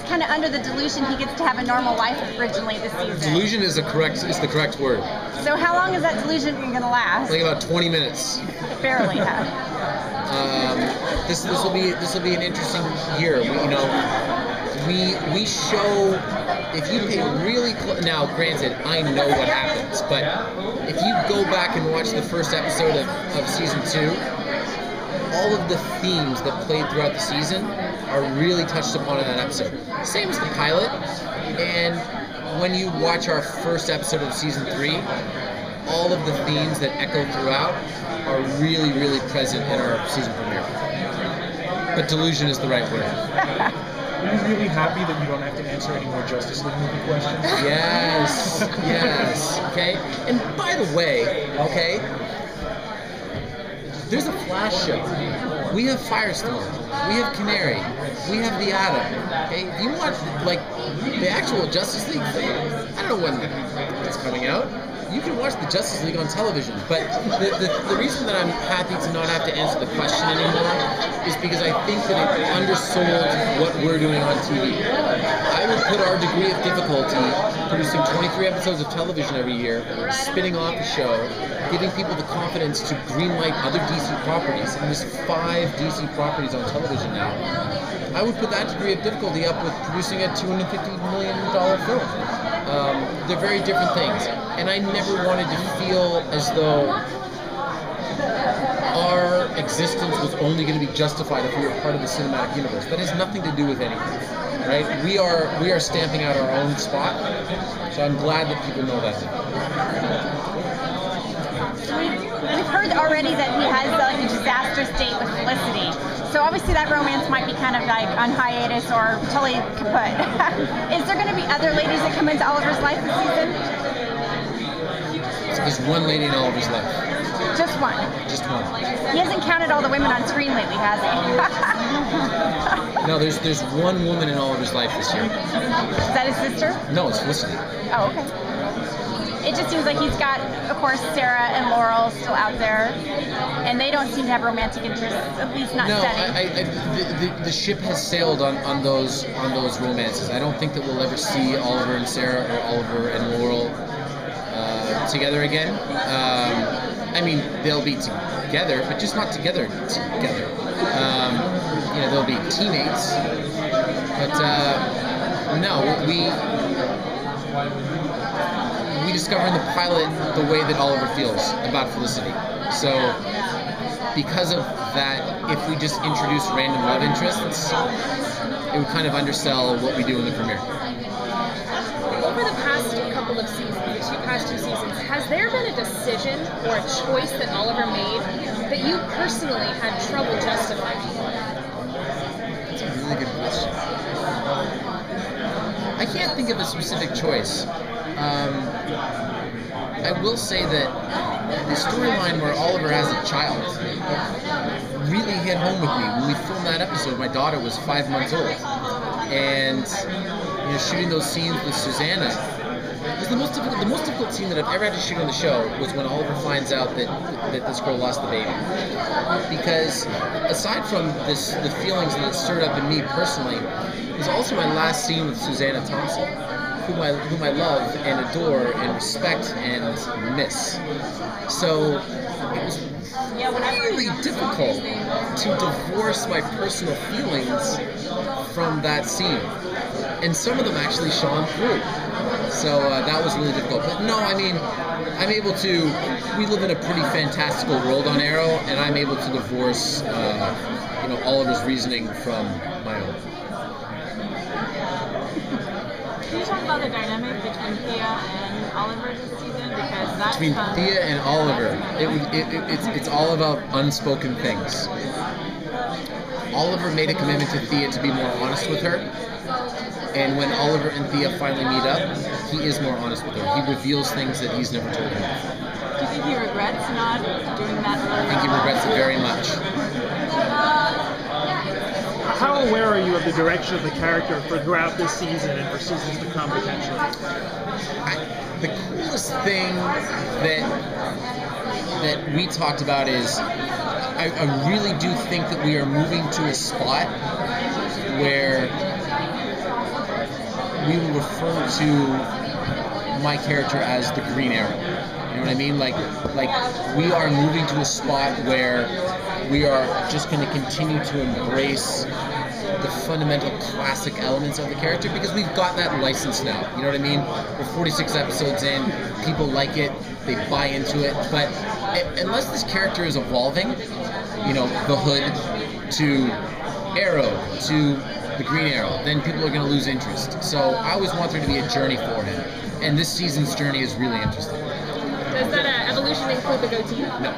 kind of under the delusion he gets to have a normal life originally this season. Delusion is the correct word. So how long is that delusion going to last? Like about 20 minutes. Barely, huh? This will be an interesting year. We show, if you pay really close. Now, granted, I know what happens, but if you go back and watch the first episode of season 2, all of the themes that played throughout the season are really touched upon in that episode. Same as the pilot. And when you watch our first episode of season 3, all of the themes that echo throughout are really, really present in our season premiere. But delusion is the right word. Are you really happy that you don't have to answer any more Justice League movie questions? Yes. Okay. And by the way, okay, there's a Flash show. We have Firestorm. We have Canary. We have the Atom. Okay. If you want like the actual Justice League thing, I don't know when it's coming out. You can watch the Justice League on television, but the reason that I'm happy to not have to answer the question anymore is because I think that it undersold what we're doing on TV. I would put our degree of difficulty producing 23 episodes of television every year, spinning off a show, giving people the confidence to greenlight other DC properties, and there's 5 DC properties on television now. I would put that degree of difficulty up with producing a $250 million film. They're very different things. And I never wanted to feel as though our existence was only going to be justified if we were part of the cinematic universe. That has nothing to do with anything, right? We are stamping out our own spot, so I'm glad that people know that. We've heard already that he has like a disastrous date with Felicity. So obviously that romance might be kind of like on hiatus or totally kaput. Is there going to be other ladies that come into Oliver's life this season? There's one lady in Oliver's life. Just one? Just one. He hasn't counted all the women on screen lately, has he? No, there's one woman in Oliver's life this year. Is that his sister? No, it's Felicity. Oh, okay. It just seems like he's got, of course, Sarah and Laurel still out there, and they don't seem to have romantic interests, at least not steady. The ship has sailed on those romances. I don't think that we'll ever see Oliver and Sarah or Oliver and Laurel together again. I mean, they'll be together, but just not together. They'll be teammates, but no, we discover in the pilot the way that Oliver feels about Felicity. So because of that, if we just introduce random love interests, it would kind of undersell what we do in the premiere. Over the past couple of seasons, the past 2 seasons, has there been a decision or a choice that Oliver made that you personally had trouble justifying? That's a really good question. I can't think of a specific choice. I will say that the storyline where Oliver has a child really hit home with me. When we filmed that episode, my daughter was 5 months old, and shooting those scenes with Susanna was the most difficult scene that I've ever had to shoot on the show. Was when Oliver finds out that this girl lost the baby. Because aside from the feelings that it stirred up in me personally, it was also my last scene with Susanna Thompson, whom I love and adore and respect and miss. So it was really difficult to divorce my personal feelings from that scene. And some of them actually shone through. So that was really difficult. But no, I mean, we live in a pretty fantastical world on Arrow, and I'm able to divorce, Oliver's reasoning from my own. Can you talk about the dynamic between Thea and Oliver this season? Because that's between Thea and Oliver, it's all about unspoken things. Oliver made a commitment to Thea to be more honest with her, and when Oliver and Thea finally meet up, he is more honest with her. He reveals things that he's never told her. Do you think he regrets not doing that earlier? I think he regrets it very much. How aware are you of the direction of the character for throughout this season and for seasons to come potentially? The coolest thing that we talked about is I really do think that we are moving to a spot where we will refer to my character as the Green Arrow. You know what I mean? Like we are moving to a spot where we are just going to continue to embrace the fundamental classic elements of the character because we've got that license now. You know what I mean? We're 46 episodes in, people like it, they buy into it, but unless this character is evolving, you know, the Hood to Arrow to the Green Arrow, then people are going to lose interest. So I always want there to be a journey for him, and this season's journey is really interesting. Does that evolution include the goatee? No.